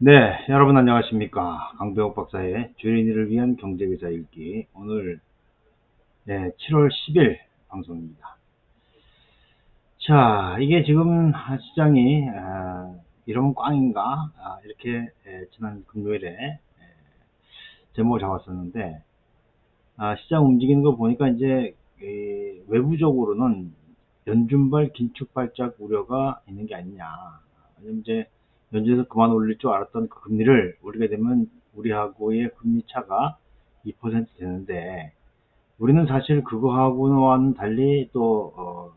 네, 여러분 안녕하십니까. 강병욱 박사의 주린이를 위한 경제기사 읽기. 오늘 7월 10일 방송입니다. 자, 이게 지금 시장이 이러면 꽝인가? 이렇게 지난 금요일에 제목을 잡았었는데 시장 움직이는 거 보니까 이제 외부적으로는 연준발 긴축 발작 우려가 있는 게 아니냐. 왜냐면 이제 연준에서 그만 올릴 줄 알았던 그 금리를 올리게 되면 우리하고의 금리 차가 2% 되는데, 우리는 사실 그거하고는 달리 또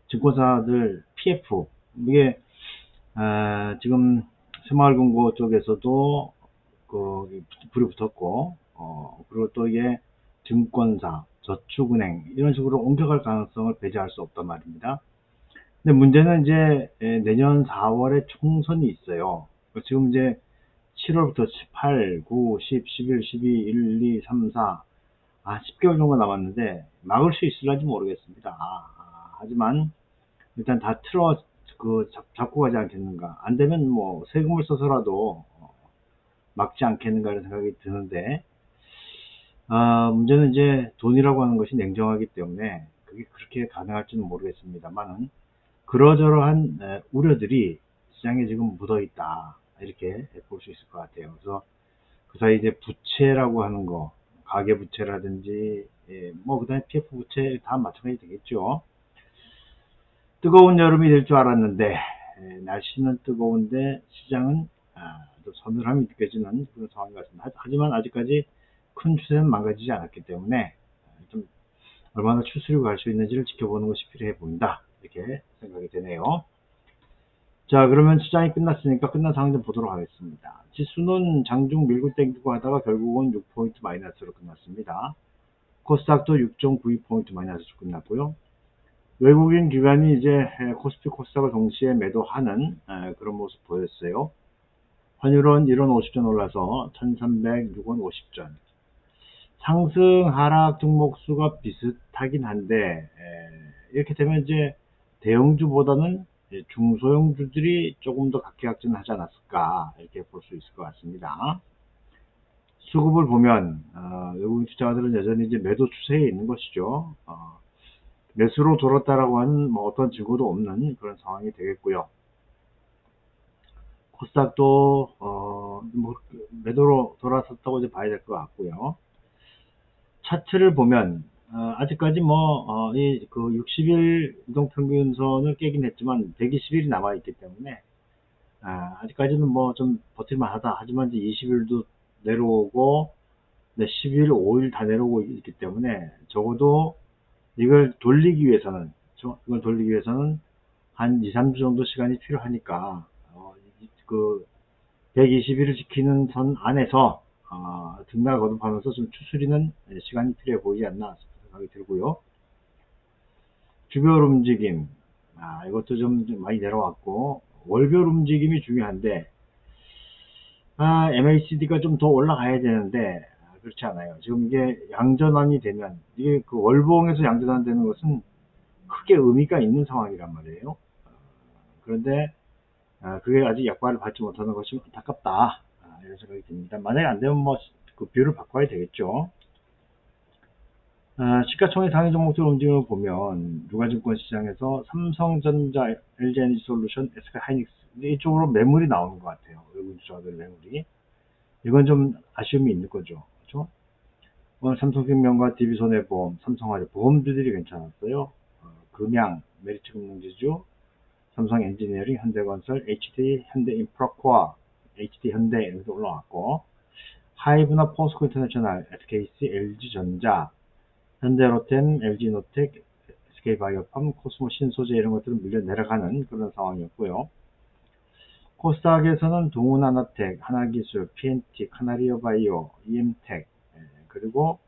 증권사들 PF, 이게 지금 새마을금고 쪽에서도 불이 붙었고, 그리고 또 이게 증권사, 저축은행 이런 식으로 옮겨갈 가능성을 배제할 수 없단 말입니다. 근데 문제는 이제 내년 4월에 총선이 있어요. 지금 이제 7월부터 8, 9, 10, 11, 12, 1, 2, 3, 4, 10개월 정도 남았는데 막을 수 있을지 모르겠습니다. 하지만 일단 다 잡고 가지 않겠는가. 안 되면 뭐 세금을 써서라도 막지 않겠는가 이런 생각이 드는데, 문제는 이제 돈이라고 하는 것이 냉정하기 때문에 그게 그렇게 가능할지는 모르겠습니다만은, 그러저러한 우려들이 시장에 지금 묻어 있다, 이렇게 볼 수 있을 것 같아요. 그래서 그 사이 이제 부채라고 하는 거, 가계 부채라든지 뭐 그다음에 PF 부채 다 마찬가지 되겠죠. 뜨거운 여름이 될 줄 알았는데 날씨는 뜨거운데 시장은 또 서늘함이 느껴지는 그런 상황이 같습니다. 하지만 아직까지 큰 추세는 망가지지 않았기 때문에 좀 얼마나 추스리고 갈 수 있는지를 지켜보는 것이 필요해 보인다, 이렇게 생각이 되네요. 자, 그러면 시장이 끝났으니까 끝난 상황 좀 보도록 하겠습니다. 지수는 장중 밀고 땡기고 하다가 결국은 6포인트 마이너스로 끝났습니다. 코스닥도 6.92포인트 마이너스로 끝났고요. 외국인 기관이 이제 코스피 코스닥을 동시에 매도하는 그런 모습 보였어요. 환율은 1원 50전 올라서 1306원 50전. 상승 하락 종목수가 비슷하긴 한데 이렇게 되면 이제 대형주보다는 중소형주들이 조금 더 각기각진하지 않았을까, 이렇게 볼 수 있을 것 같습니다. 수급을 보면 외국인 투자자들은 여전히 이제 매도 추세에 있는 것이죠. 매수로 돌았다라고 하는 뭐 어떤 증거도 없는 그런 상황이 되겠고요. 코스닥도 뭐 매도로 돌아섰다고 이제 봐야 될 것 같고요. 차트를 보면 아직까지 뭐 이 그 60일 이동평균선을 깨긴 했지만 120일이 남아 있기 때문에 아직까지는 뭐 좀 버틸만하다. 하지만 이제 20일도 내려오고 10일, 5일 다 내려오고 있기 때문에 적어도 이걸 돌리기 위해서는 한 2, 3주 정도 시간이 필요하니까 그 120일을 지키는 선 안에서 등락 거듭하면서 좀 추스리는 시간이 필요해 보이지 않나 생각이 들고요. 주별 움직임, 이것도 좀 많이 내려왔고, 월별 움직임이 중요한데 MACD가 좀 더 올라가야 되는데 그렇지 않아요. 지금 이게 양전환이 되면, 이게 그 월봉에서 양전환 되는 것은 크게 의미가 있는 상황이란 말이에요. 그런데 그게 아직 약발을 받지 못하는 것이 안타깝다, 이런 생각이 듭니다. 만약에 안 되면 뭐 그 뷰를 바꿔야 되겠죠. 시가총액 상위 종목들 움직임을 보면 유가증권 시장에서 삼성전자, LG에너지솔루션, SK하이닉스 이쪽으로 매물이 나오는 것 같아요. 외국인 투자들 매물이. 이건 좀 아쉬움이 있는 거죠. 그렇죠? 오늘 삼성생명과 DB손해보험, 삼성화재 보험주들이 괜찮았어요. 금양, 메리츠금융지주, 삼성엔지니어링, 현대건설, HD, 현대인프라코아, HD현대 이렇게 올라왔고, 하이브나 포스코 인터내셔널, SKC, LG전자, 현대로템, LG노텍, SK바이오팜, 코스모 신소재 이런 것들은 밀려 내려가는 그런 상황이었고요. 코스닥에서는 동훈하나텍, 하나기술, PNT, 카나리오바이오, EM텍, 그리고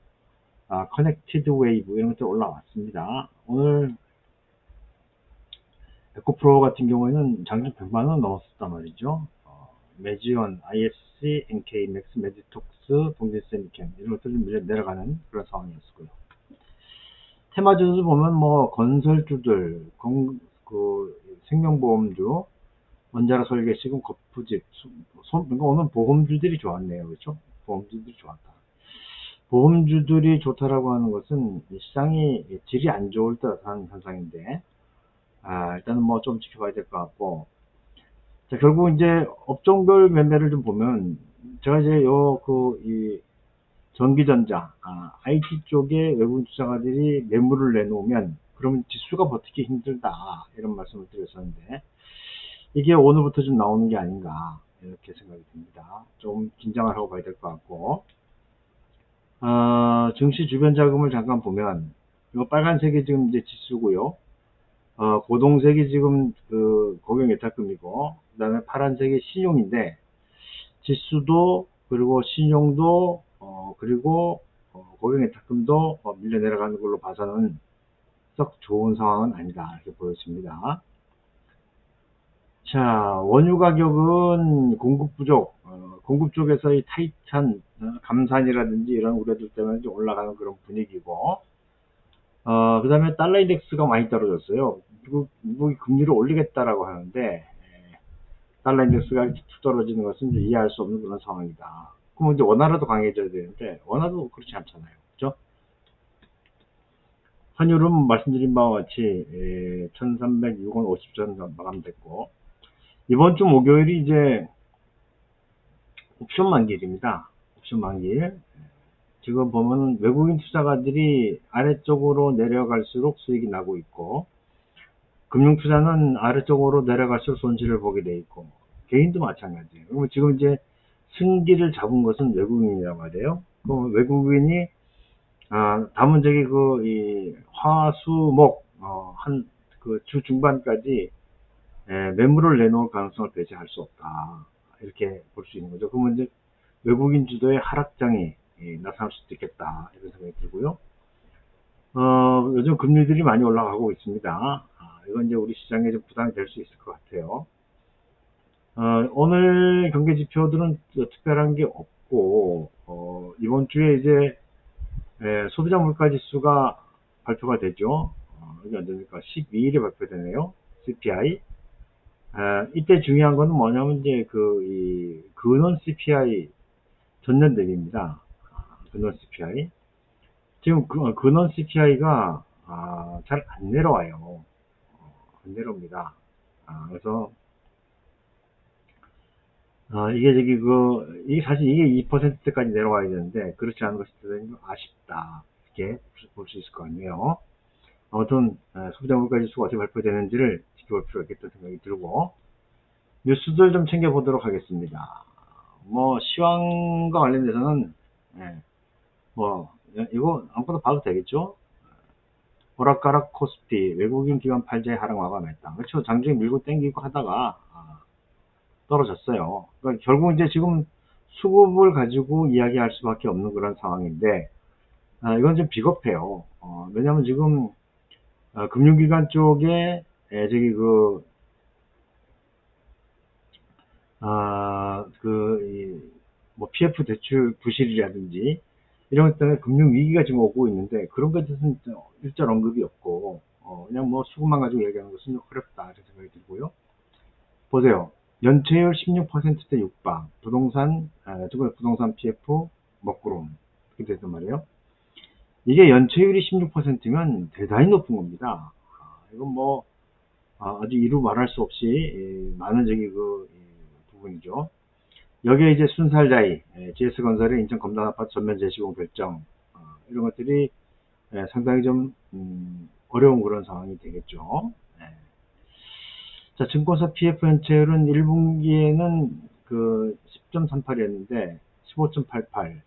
커넥티드 웨이브 이런 것들 올라왔습니다. 오늘 에코프로 같은 경우에는 장중 100만원 넘었단 말이죠. 메지온, IFC, NK맥스, 메디톡스, 동진세미캠 이런 것들이 밀려 내려가는 그런 상황이었고요. 테마주도 보면 뭐 건설주들, 생명보험주, 원자로 설계식은 거푸집, 그러니까 오늘 보험주들이 좋았네요. 그렇죠? 보험주들이 좋았다. 보험주들이 좋다라고 하는 것은 시장이 질이 안 좋을 때 나타나는 현상인데, 일단은 뭐 좀 지켜봐야 될 것 같고, 자, 결국 이제 업종별 매매를 좀 보면, 제가 이제 이 전기전자, IT 쪽에 외국인 투자가들이 매물을 내놓으면, 그러면 지수가 버티기 힘들다. 이런 말씀을 드렸었는데, 이게 오늘부터 좀 나오는 게 아닌가. 이렇게 생각이 듭니다. 좀 긴장을 하고 봐야 될 것 같고, 증시 주변 자금을 잠깐 보면, 이거 빨간색이 지금 이제 지수고요. 고동색이 지금 그 고객 예탁금이고, 그 다음에 파란색이 신용인데, 지수도, 그리고 신용도, 그리고 고객 예탁금도 밀려 내려가는 걸로 봐서는 썩 좋은 상황은 아니다. 이렇게 보여집니다. 자, 원유 가격은 공급 부족, 공급 쪽에서의 타이트한 감산이라든지 이런 우려들 때문에 좀 올라가는 그런 분위기고, 그 다음에 달러 인덱스가 많이 떨어졌어요. 미국이 금리를 올리겠다라고 하는데, 달러 인덱스가 툭 떨어지는 것은 이제 이해할 수 없는 그런 상황이다. 그럼 이제 원화라도 강해져야 되는데, 원화도 그렇지 않잖아요. 그죠? 환율은 말씀드린 바와 같이 1306원 50전 마감됐고, 이번 주 목요일이 이제 옵션 만기일입니다. 옵션 만기일. 지금 보면 외국인 투자가들이 아래쪽으로 내려갈수록 수익이 나고 있고, 금융투자는 아래쪽으로 내려갈수록 손실을 보게 돼 있고, 개인도 마찬가지예요. 그러면 지금 이제 승기를 잡은 것은 외국인이란 말이에요. 그럼 외국인이, 다음은 저기 이 화수목, 그 주 중반까지 매물을 내놓을 가능성을 배제할 수 없다. 이렇게 볼 수 있는 거죠. 그러면 이제 외국인 주도의 하락장이 나타날 수도 있겠다. 이런 생각이 들고요. 요즘 금리들이 많이 올라가고 있습니다. 이건 이제 우리 시장에 좀 부담이 될 수 있을 것 같아요. 오늘 경제 지표들은 특별한 게 없고, 이번 주에 이제 소비자 물가 지수가 발표가 되죠. 이게 언제입니까? 12일에 발표되네요. CPI. 이때 중요한 거는 뭐냐면 이제 이 근원 CPI 전년 대비입니다. 근원 CPI. 지금 근원 CPI가 잘 안 내려와요. 안 내려옵니다. 그래서 이게 이게 사실 이게 2%까지 내려와야 되는데 그렇지 않은 것이 대단히 아쉽다. 이렇게 볼 수 있을 것 같네요. 아무튼 소비자 물가 지수가 어떻게 발표되는지를 지켜볼 필요가 있겠다는 생각이 들고, 뉴스들 좀 챙겨보도록 하겠습니다. 뭐 시황과 관련돼서는 이거 아무거나 봐도 되겠죠. 오락가락 코스피 외국인 기관 팔자의 하락 마감했다. 그렇죠. 장중에 밀고 땡기고 하다가 떨어졌어요. 그러니까 결국 이제 지금 수급을 가지고 이야기할 수밖에 없는 그런 상황인데, 이건 좀 비겁해요. 왜냐하면 지금 금융기관 쪽에 뭐 PF 대출 부실이라든지 이런 것 때문에 금융 위기가 지금 오고 있는데 그런 것에 대해서는 일절 언급이 없고, 그냥 뭐 수급만 가지고 얘기하는 것은 어렵다 이런 생각이 들고요. 보세요. 연체율 16%대 육박, 부동산 PF 먹구름 이렇게 됐단 말이에요. 이게 연체율이 16%면 대단히 높은 겁니다. 이건 뭐 아주 이루 말할 수 없이 많은 부분이죠. 여기에 이제 순살자이, GS건설의 인천 검단 아파트 전면 재시공 결정, 이런 것들이 상당히 좀 어려운 그런 상황이 되겠죠. 자, 증권사 PF 연체율은 1분기에는 10.38이었는데 15.88.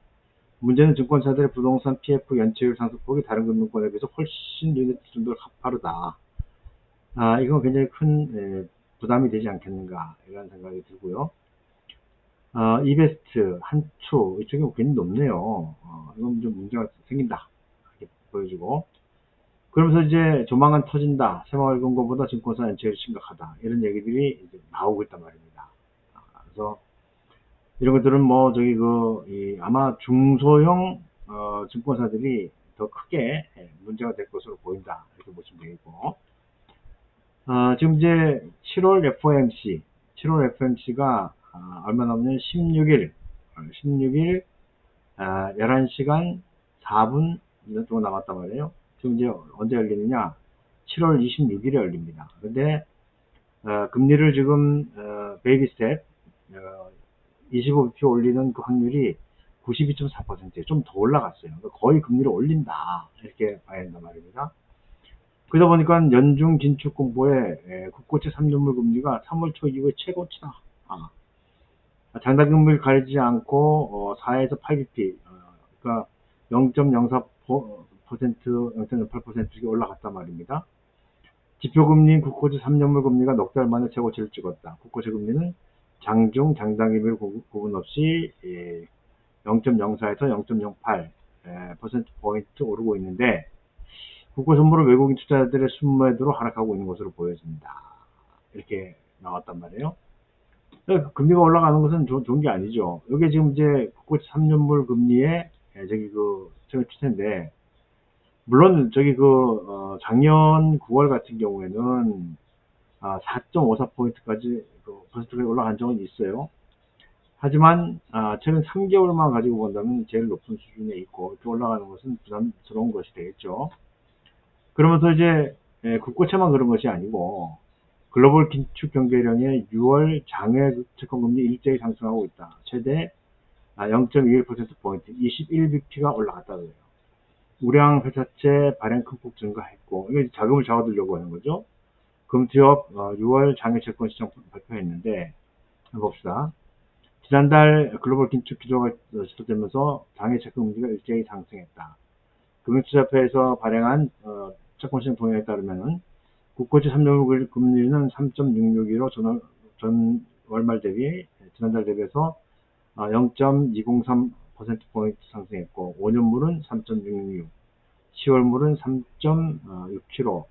문제는 증권사들의 부동산 PF 연체율 상승폭이 다른 금융권에 비해서 훨씬 눈에 띌 정도로 가파르다. 이건 굉장히 큰 부담이 되지 않겠는가 이런 생각이 들고요. 이베스트, 한초 이쪽이 굉장히 높네요. 이건 좀 문제가 생긴다 이렇게 보여지고, 그러면서 이제 조만간 터진다, 새마을금고보다 증권사 연체율이 심각하다 이런 얘기들이 이제 나오고 있단 말입니다. 그래서 이런 것들은 뭐 아마 중소형 증권사들이 더 크게 문제가 될 것으로 보인다 이렇게 보시면 되겠고, 지금 이제 7월 FOMC 7월 FOMC가 얼마 남으면 16일 11시간 4분 정도 남았단 말이에요. 지금 이제 언제 열리느냐? 7월 26일에 열립니다. 근데 금리를 지금 베이비 스텝 25bp 올리는 그 확률이 92.4%예요. 좀 더 올라갔어요. 그러니까 거의 금리를 올린다 이렇게 봐야 된단 말입니다. 그러다 보니까 연중 긴축 공보에 국고채 3년물 금리가 3월 초 이후에 최고치다. 장단금리를 가리지 않고 4에서 8bp 그러니까 0.04% 0.08% 이렇게 올라갔단 말입니다. 지표금리인 국고채 3년물 금리가 넉 달 만에 최고치를 찍었다. 국고채 금리는 장중 장단기별 구분 없이 0.04에서 0.08% 오르고 있는데 국고 선물은 외국인 투자자들의 순매도로 하락하고 있는 것으로 보여진다. 이렇게 나왔단 말이에요. 금리가 올라가는 것은 좋은 게 아니죠. 이게 지금 이제 국고채 3년물 금리의 최근 추세인데 물론 작년 9월 같은 경우에는 4.54%까지 퍼센트가 올라간 적은 있어요. 하지만 최근 3개월만 가지고 본다면 제일 높은 수준에 있고 이렇게 올라가는 것은 부담스러운 것이 되겠죠. 그러면서 이제 국고채만 그런 것이 아니고 글로벌 긴축 경계령의 6월 장외 채권금리 일제히 상승하고 있다. 최대 0.21%포인트 21bp가 올라갔다고 해요. 우량 회사채 발행 큰 폭 증가했고 이게 자금을 잡아두려고 하는 거죠. 금투협 6월 장외 채권 시장 발표했는데 봅시다. 지난달 글로벌 긴축 기조가 시작되면서 장외 채권 금리가 일제히 상승했다. 금융투자협회에서 발행한 채권 시장 동향에 따르면 국고채 3년물 금리는 3.661로 전 월말 대비 지난달 대비해서 0.203%포인트 상승했고 5년물은 3.666, 10월물은 3.67로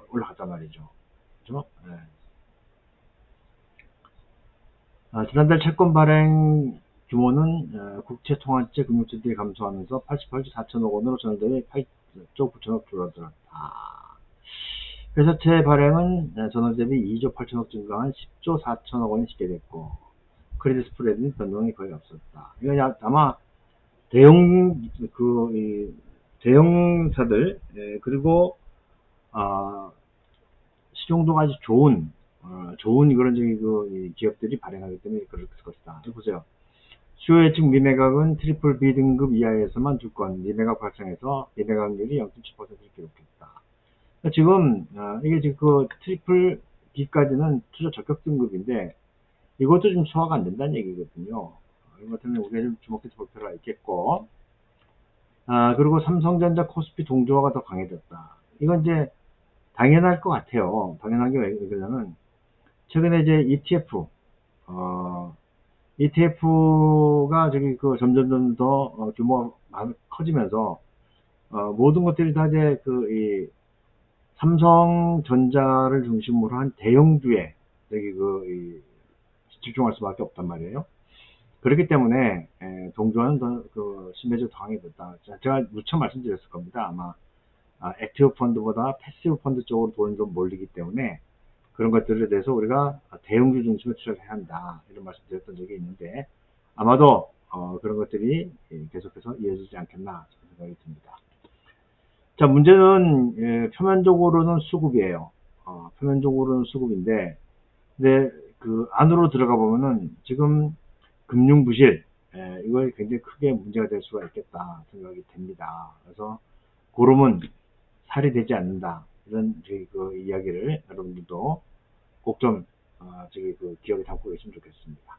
올라갔단 말이죠. 그렇죠? 네. 지난달 채권 발행 규모는 국채 통화채 금융주들이 감소하면서 88조 4천억 원으로 전월대비 8조 9천억 줄어들었다. 회사채 발행은 전월 대비 2조 8천억 증가한 10조 4천억 원이 집계됐고 크레딧 스프레드는 변동이 거의 없었다. 이거 아마 대형사들 그리고 실용도가 아주 좋은 그런 기업들이 발행하기 때문에 그럴 것이다. 보세요. 수요 예측 미매각은 트리플 B 등급 이하에서만 2건, 미매각 발생해서 미매각률이 0.7%를 기록했다. 지금 이게 지금 트리플 B까지는 투자 적격 등급인데 이것도 좀 소화가 안 된다는 얘기거든요. 이것 때문에 우리가 좀 주목해서 볼 필요가 있겠고, 그리고 삼성전자 코스피 동조화가 더 강해졌다. 이건 이제 당연할 것 같아요. 당연한 게 왜 그러냐면 최근에 이제 ETF가 점점 더 규모가 커지면서 모든 것들이 다 이제 삼성전자를 중심으로 한 대형주에 집중할 수밖에 없단 말이에요. 그렇기 때문에 동조화는 더 심해져 강해졌다. 제가 무척 말씀드렸을 겁니다. 아마 액티브 펀드보다 패시브 펀드 쪽으로 돈이 좀 몰리기 때문에 그런 것들에 대해서 우리가 대형주 중심으로 투자를 해야 한다. 이런 말씀 드렸던 적이 있는데 아마도 그런 것들이 계속해서 이어지지 않겠나 생각이 듭니다. 자, 문제는 표면적으로는 수급이에요. 표면적으로는 수급인데 근데 그 안으로 들어가 보면은 지금 금융 부실 이거 굉장히 크게 문제가 될 수가 있겠다 생각이 됩니다. 그래서 고름은 살이 되지 않는다 이런 이야기를 여러분들도 꼭 좀 기억에 담고 계시면 좋겠습니다.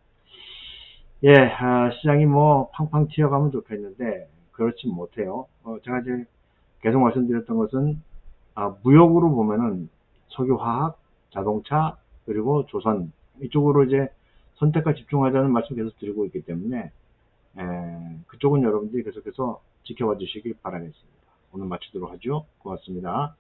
예, 시장이 팡팡 튀어가면 좋겠는데 그렇지 못해요. 제가 이제 계속 말씀드렸던 것은 무역으로 보면은 석유화학, 자동차 그리고 조선 이쪽으로 이제 선택과 집중하자는 말씀 계속 드리고 있기 때문에 그쪽은 여러분들이 계속해서 지켜봐 주시길 바라겠습니다. 오늘 마치도록 하죠. 고맙습니다.